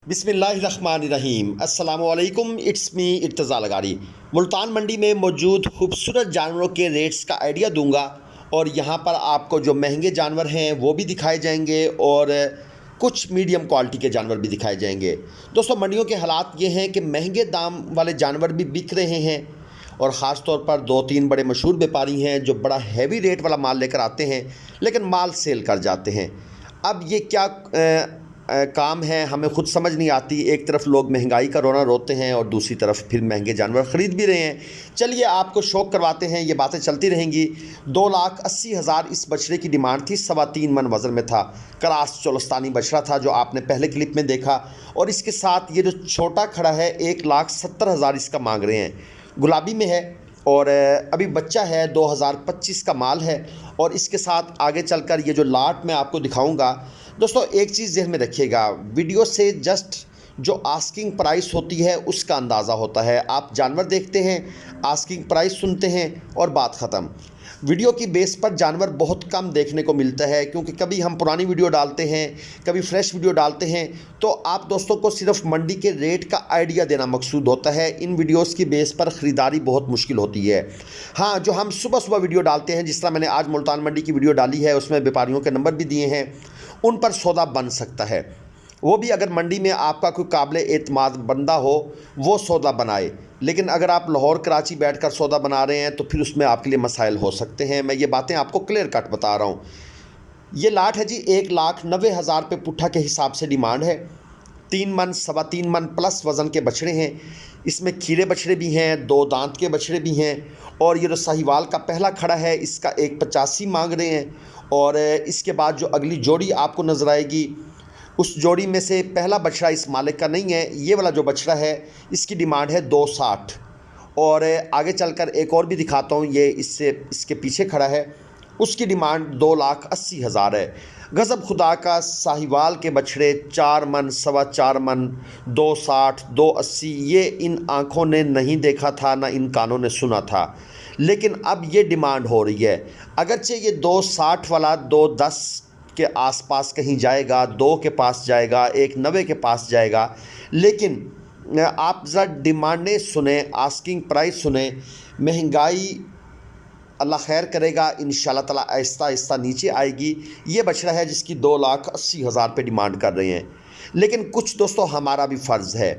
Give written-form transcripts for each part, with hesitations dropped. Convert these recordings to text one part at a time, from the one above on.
बिस्मिल्लाहिर्रहमानिर्रहीम अस्सलामुअलैकुम। It's me Irtaza Lagari. Multan मंडी में मौजूद खूबसूरत जानवरों के रेट्स का आइडिया दूंगा और यहाँ पर आपको जो महंगे जानवर हैं वो भी दिखाए जाएंगे और कुछ मीडियम क्वालिटी के जानवर भी दिखाए जाएंगे। दोस्तों, मंडियों के हालात ये हैं कि महंगे दाम वाले जानवर भी बिक रहे हैं और ख़ास तौर पर 2-3 बड़े मशहूर व्यापारी हैं जो बड़ा हैवी रेट वाला माल लेकर आते हैं लेकिन माल सेल कर जाते हैं। अब ये क्या काम है हमें खुद समझ नहीं आती। एक तरफ लोग महंगाई का रोना रोते हैं और दूसरी तरफ फिर महंगे जानवर ख़रीद भी रहे हैं। चलिए आपको शौक करवाते हैं, ये बातें चलती रहेंगी। 2,80,000 इस बछड़े की डिमांड थी। 3.25 मन वज़न में था। क्रास चोलस्तानी बछड़ा था जो आपने पहले क्लिप में देखा। और इसके साथ ये जो छोटा खड़ा है 1,70,000 इसका मांग रहे हैं। गुलाबी में है और अभी बच्चा है। 2025 का माल है। और इसके साथ आगे चलकर ये जो लाट मैं आपको दिखाऊंगा, दोस्तों एक चीज़ ज़हन में रखिएगा, वीडियो से जस्ट जो आस्किंग प्राइस होती है उसका अंदाज़ा होता है। आप जानवर देखते हैं, आस्किंग प्राइस सुनते हैं और बात ख़त्म। वीडियो की बेस पर जानवर बहुत कम देखने को मिलता है क्योंकि कभी हम पुरानी वीडियो डालते हैं, कभी फ्रेश वीडियो डालते हैं। तो आप दोस्तों को सिर्फ मंडी के रेट का आइडिया देना मकसूद होता है। इन वीडियोस की बेस पर ख़रीदारी बहुत मुश्किल होती है। हाँ, जो हम सुबह सुबह वीडियो डालते हैं, जिस तरह मैंने आज मुल्तान मंडी की वीडियो डाली है, उसमें व्यापारियों के नंबर भी दिए हैं, उन पर सौदा बन सकता है। वो भी अगर मंडी में आपका कोई काबिल एतमाद बंदा हो वो सौदा बनाए। लेकिन अगर आप लाहौर कराची बैठकर सौदा बना रहे हैं तो फिर उसमें आपके लिए मसाइल हो सकते हैं। मैं ये बातें आपको क्लियर कट बता रहा हूँ। ये लाट है जी 1,90,000 रुपये पुट्ठा के हिसाब से डिमांड है। 3 मन 3.25 मन प्लस वज़न के बछड़े हैं। इसमें खीरे बछड़े भी हैं, 2 दांत के बछड़े भी हैं। और ये जो साहिवाल का पहला खड़ा है इसका 1,85 मांग रहे हैं। और इसके बाद जो अगली जोड़ी आपको नज़र आएगी उस जोड़ी में से पहला बछड़ा इस मालिक का नहीं है। ये वाला जो बछड़ा है इसकी डिमांड है 2,60। और आगे चलकर एक और भी दिखाता हूँ, ये इसके पीछे खड़ा है, उसकी डिमांड 2,80,000 है। गज़ब खुदा का साहिवाल के बछड़े 4 मन 4.25 मन 2,60 2,80 ये इन आँखों ने नहीं देखा था, ना इन कानों ने सुना था, लेकिन अब ये डिमांड हो रही है। अगरचे ये 2,60 वाला 2,10 के आसपास कहीं जाएगा, 2 के पास जाएगा, 1,90 के पास जाएगा, लेकिन आप ज़रा डिमांडें सुने, आस्किंग प्राइस सुने। महंगाई अल्लाह खैर करेगा, इंशाल्लाह ताला आहिस्ता आहिस्ता नीचे आएगी। ये बछड़ा है जिसकी 2,80,000 रुपये डिमांड कर रहे हैं। लेकिन कुछ दोस्तों हमारा भी फ़र्ज़ है।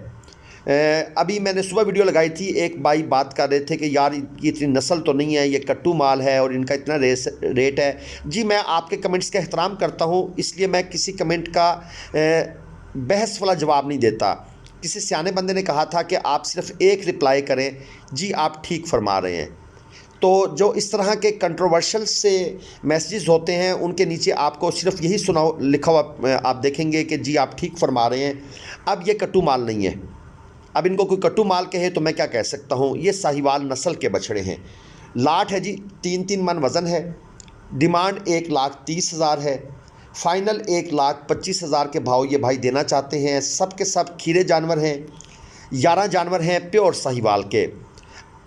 अभी मैंने सुबह वीडियो लगाई थी, एक भाई बात कर रहे थे कि यार ये इतनी नस्ल तो नहीं है, ये कट्टू माल है और इनका इतना रेट है। जी, मैं आपके कमेंट्स का एहतराम करता हूँ, इसलिए मैं किसी कमेंट का बहस वाला जवाब नहीं देता। किसी सियाने बंदे ने कहा था कि आप सिर्फ एक रिप्लाई करें, जी आप ठीक फरमा रहे हैं। तो जो इस तरह के कंट्रोवर्शियल से मैसेजेस होते हैं उनके नीचे आपको सिर्फ यही लिखा हुआ आप देखेंगे कि जी आप ठीक फरमा रहे हैं। अब ये कट्टू माल नहीं है। अब इनको कोई कट्टू माल कहे तो मैं क्या कह सकता हूँ। ये साहिवाल नस्ल के बछड़े हैं। लाट है जी 3-3 मन वज़न है। डिमांड 1,30,000 है। फ़ाइनल 1,25,000 के भाव ये भाई देना चाहते हैं। सब के सब खीरे जानवर हैं। 11 जानवर हैं प्योर साहिवाल के।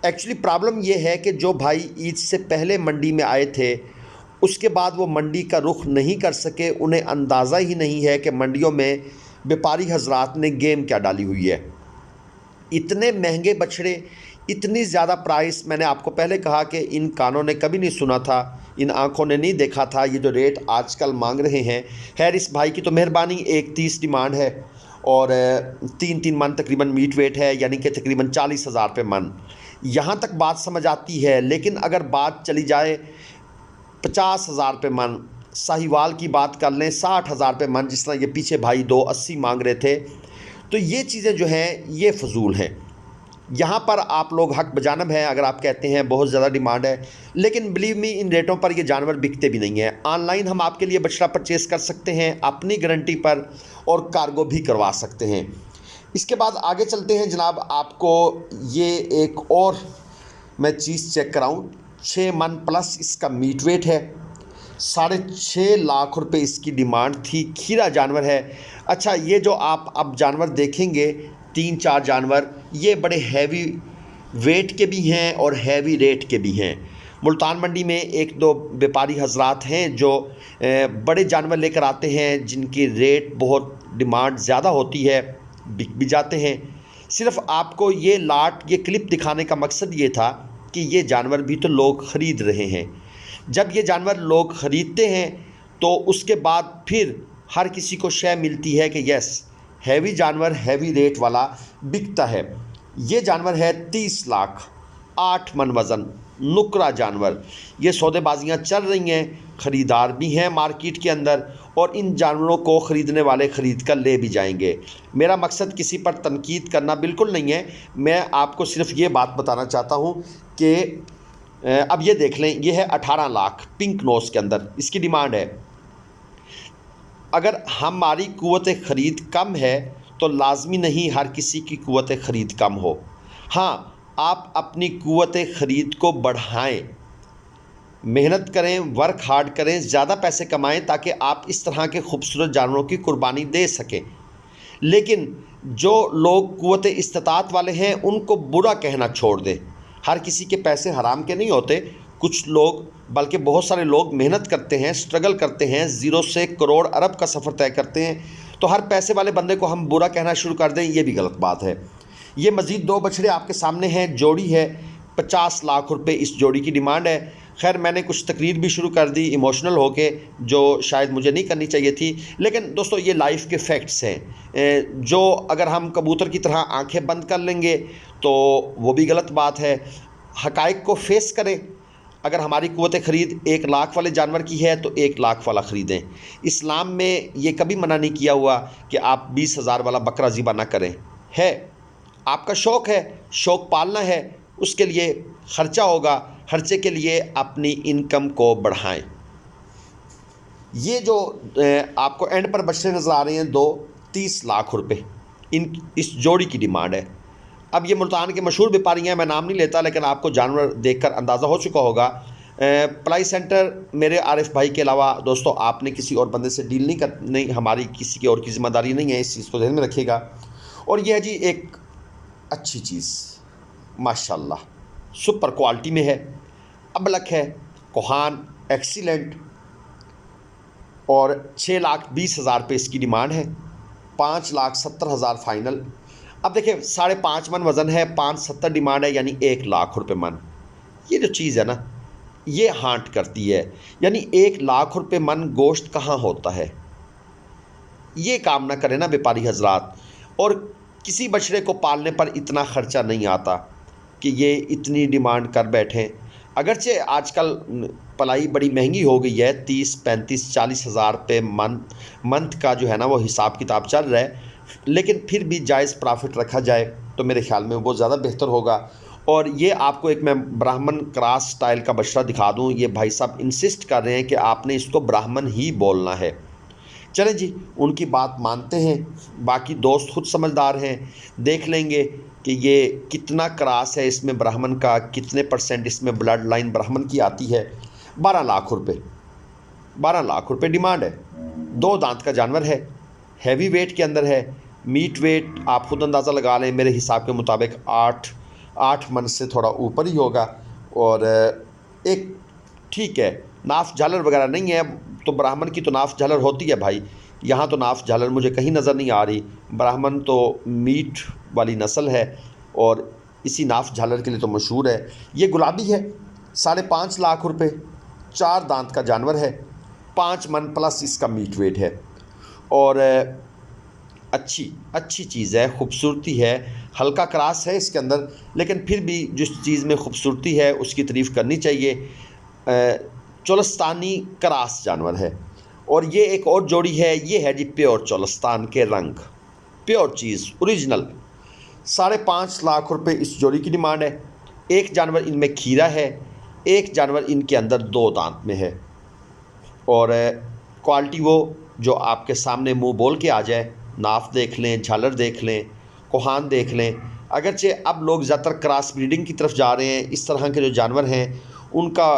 एक्चुअली प्रॉब्लम ये है कि जो भाई ईद से पहले मंडी में आए थे उसके बाद वो मंडी का रुख नहीं कर सके। उन्हें अंदाज़ा ही नहीं है कि मंडियों में व्यापारी हजरात ने गेम क्या डाली हुई है। इतने महंगे बछड़े, इतनी ज़्यादा प्राइस, मैंने आपको पहले कहा कि इन कानों ने कभी नहीं सुना था, इन आँखों ने नहीं देखा था ये जो रेट आजकल मांग रहे हैं। खैर इस भाई की तो मेहरबानी, 1,30 डिमांड है और 3-3 मन तकरीबन मीट वेट है, यानी कि तकरीबन 40,000 रुपये मन। यहाँ तक बात समझ आती है। लेकिन अगर बात चली जाए 50,000 रुपये मन, साहिवाल की बात कर लें 60,000 रुपये मन, जिस तरह ये पीछे भाई 2,80 मांग रहे थे, तो ये चीज़ें जो हैं ये फजूल हैं। यहाँ पर आप लोग हक बजानब हैं अगर आप कहते हैं बहुत ज़्यादा डिमांड है, लेकिन बिलीव मी इन रेटों पर ये जानवर बिकते भी नहीं हैं। ऑनलाइन हम आपके लिए बछड़ा परचेज़ कर सकते हैं अपनी गारंटी पर और कार्गो भी करवा सकते हैं। इसके बाद आगे चलते हैं जनाब, आपको ये एक और मैं चीज़ चेक कराऊँ। 6 मन प्लस इसका मीट वेट है। 6.5 लाख रुपए इसकी डिमांड थी। खीरा जानवर है। अच्छा, ये जो आप अब जानवर देखेंगे 3-4 जानवर, ये बड़े हैवी वेट के भी हैं और हैवी रेट के भी हैं। मुल्तान मंडी में 1-2 व्यापारी हजरात हैं जो बड़े जानवर लेकर आते हैं जिनकी रेट बहुत डिमांड ज़्यादा होती है। बिक भी जाते हैं। सिर्फ आपको ये क्लिप दिखाने का मकसद ये था कि ये जानवर भी तो लोग ख़रीद रहे हैं। जब ये जानवर लोग ख़रीदते हैं तो उसके बाद फिर हर किसी को शय मिलती है कि यस, हैवी जानवर हैवी रेट वाला बिकता है। ये जानवर है 30 लाख, 8 मन वज़न, नुकरा जानवर। ये सौदेबाजियाँ चल रही हैं, ख़रीदार भी हैं मार्केट के अंदर, और इन जानवरों को ख़रीदने वाले ख़रीद कर ले भी जाएंगे। मेरा मकसद किसी पर तनकीद करना बिल्कुल नहीं है, मैं आपको सिर्फ ये बात बताना चाहता हूँ कि अब ये देख लें, ये है 18 लाख पिंक नोज़ के अंदर, इसकी डिमांड है। अगर हमारी क़ुव्वत ख़रीद कम है तो लाजमी नहीं हर किसी की क़ुव्वत ख़रीद कम हो। हाँ, आप अपनी क़ुव्वत ख़रीद को बढ़ाएं, मेहनत करें, वर्क हार्ड करें, ज़्यादा पैसे कमाएं ताकि आप इस तरह के खूबसूरत जानवरों की कुर्बानी दे सकें। लेकिन जो लोग क़ुव्वत इस्तिताअत वाले हैं उनको बुरा कहना छोड़ दें। हर किसी के पैसे हराम के नहीं होते। कुछ लोग, बल्कि बहुत सारे लोग मेहनत करते हैं, स्ट्रगल करते हैं, ज़ीरो से करोड़ अरब का सफ़र तय करते हैं। तो हर पैसे वाले बंदे को हम बुरा कहना शुरू कर दें, ये भी गलत बात है। ये मज़ीद 2 बछड़े आपके सामने हैं, जोड़ी है, 50 लाख रुपए इस जोड़ी की डिमांड है। खैर, मैंने कुछ तकरीर भी शुरू कर दी इमोशनल होके, जो शायद मुझे नहीं करनी चाहिए थी, लेकिन दोस्तों ये लाइफ के फैक्ट्स हैं। जो अगर हम कबूतर की तरह आंखें बंद कर लेंगे तो वो भी गलत बात है। हक़ाइक़ को फेस करें। अगर हमारी क़ुव्वत ख़रीद 1 लाख वाले जानवर की है तो 1 लाख वाला ख़रीदें। इस्लाम में ये कभी मना नहीं किया हुआ कि आप 20,000 वाला बकरा ज़िबा ना करें। है आपका शौक़ है, शौक़ पालना है, उसके लिए ख़र्चा होगा, खर्चे के लिए अपनी इनकम को बढ़ाएं। ये जो आपको एंड पर बछड़े नज़र आ रहे हैं 2, 30 लाख रुपए इस जोड़ी की डिमांड है। अब ये मुल्तान के मशहूर व्यापारी हैं, मैं नाम नहीं लेता, लेकिन आपको जानवर देखकर अंदाज़ा हो चुका होगा। पलाई सेंटर मेरे आरिफ भाई के अलावा दोस्तों आपने किसी और बंदे से डील नहीं, हमारी किसी की और की ज़िम्मेदारी नहीं है, इस चीज़ को ध्यान में रखिएगा। और यह है जी एक अच्छी चीज़, माशाल्लाह सुपर क्वालिटी में है, अबलक है, कोहान एक्सीलेंट, और 6,20,000 रुपये इसकी डिमांड है। 5,70,000 फाइनल। अब देखिए 5.5 मन वज़न है, 570 डिमांड है, यानी 1 लाख रुपये मन। ये जो चीज़ है ना, ये हांट करती है। यानी 1 लाख रुपये मन गोश्त कहाँ होता है? ये काम ना करें ना व्यापारी हजरात। और किसी बछड़े को पालने पर इतना ख़र्चा नहीं आता कि ये इतनी डिमांड कर बैठें। अगरचे आजकल पलाई बड़ी महंगी हो गई है, 30, 35, 40 हज़ार रुपये मंथ का जो है ना वो हिसाब किताब चल रहा है, लेकिन फिर भी जायज़ प्रॉफिट रखा जाए तो मेरे ख़्याल में वो ज़्यादा बेहतर होगा। और ये आपको एक मैं ब्राह्मण क्रॉस स्टाइल का बछड़ा दिखा दूँ। ये भाई साहब इंसिस्ट कर रहे हैं कि आपने इसको ब्राह्मण ही बोलना है। चलें जी, उनकी बात मानते हैं, बाकी दोस्त खुद समझदार हैं, देख लेंगे कि ये कितना क्रॉस है, इसमें ब्राह्मण का कितने % इसमें ब्लड लाइन ब्राह्मण की आती है। 12 लाख रुपये, 12 लाख रुपये डिमांड है। 2 दांत का जानवर है, हैवी वेट के अंदर है। मीट वेट आप खुद अंदाज़ा लगा लें, मेरे हिसाब के मुताबिक 8 मन से थोड़ा ऊपर ही होगा। और एक ठीक है, नाफ झालर वगैरह नहीं है, तो ब्राह्मण की तो नाफ झालर होती है भाई, यहाँ तो नाफ झालर मुझे कहीं नज़र नहीं आ रही। ब्राह्मण तो मीट वाली नस्ल है और इसी नाफ झालर के लिए तो मशहूर है। ये गुलाबी है, 5.5 लाख रुपये, 4 दांत का जानवर है, 5 मन प्लस इसका मीट वेट है। और अच्छी चीज़ है, खूबसूरती है, हल्का क्रास है इसके अंदर, लेकिन फिर भी जिस चीज़ में खूबसूरती है उसकी तारीफ़ करनी चाहिए। चोलस्तानी क्रास जानवर है। और ये एक और जोड़ी है, ये है जी प्योर चोलस्तान के रंग, प्योर चीज़ ओरिजिनल। 5.5 लाख रुपये इस जोड़ी की डिमांड है। एक जानवर इनमें खीरा है, एक जानवर इनके अंदर 2 दांत में है। और क्वालिटी वो जो आपके सामने मुंह बोल के आ जाए, नाफ देख लें, झालर देख लें, कोहान देख लें। अगरचे अब लोग ज़्यादातर क्रॉस ब्रीडिंग की तरफ जा रहे हैं, इस तरह के जो जानवर हैं उनका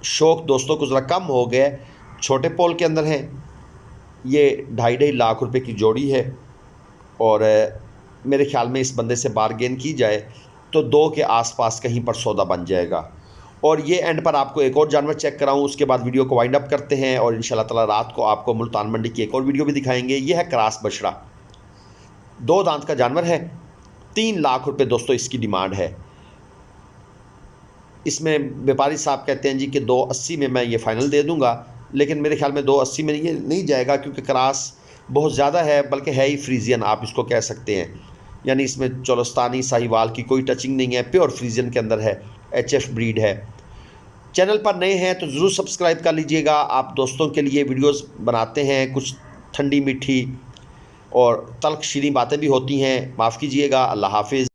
शौक़ दोस्तों को ज़रा कम हो गया। छोटे पोल के अंदर हैं, ये 2.5 लाख रुपए की जोड़ी है। और मेरे ख्याल में इस बंदे से बारगेन की जाए तो 2 के आसपास कहीं पर सौदा बन जाएगा। और ये एंड पर आपको एक और जानवर चेक कराऊं, उसके बाद वीडियो को वाइंड अप करते हैं और इंशाल्लाह ताला रात को आपको मुल्तान मंडी की एक और वीडियो भी दिखाएंगे। ये है क्रॉस बछड़ा, 2 दांत का जानवर है। 3 लाख रुपए दोस्तों इसकी डिमांड है। इसमें व्यापारी साहब कहते हैं जी कि 280 में मैं ये फ़ाइनल दे दूंगा, लेकिन मेरे ख्याल में 280 में ये नहीं जाएगा, क्योंकि क्रॉस बहुत ज़्यादा है, बल्कि है ही फ्रीजियन आप इसको कह सकते हैं। यानी इसमें चोलस्तानी साहिवाल की कोई टचिंग नहीं है, प्योर फ्रीजियन के अंदर है, HF ब्रीड है। चैनल पर नए हैं तो ज़रूर सब्सक्राइब कर लीजिएगा। आप दोस्तों के लिए वीडियोस बनाते हैं, कुछ ठंडी मीठी और तल्ख शीरीं बातें भी होती हैं, माफ़ कीजिएगा। अल्लाह हाफिज़।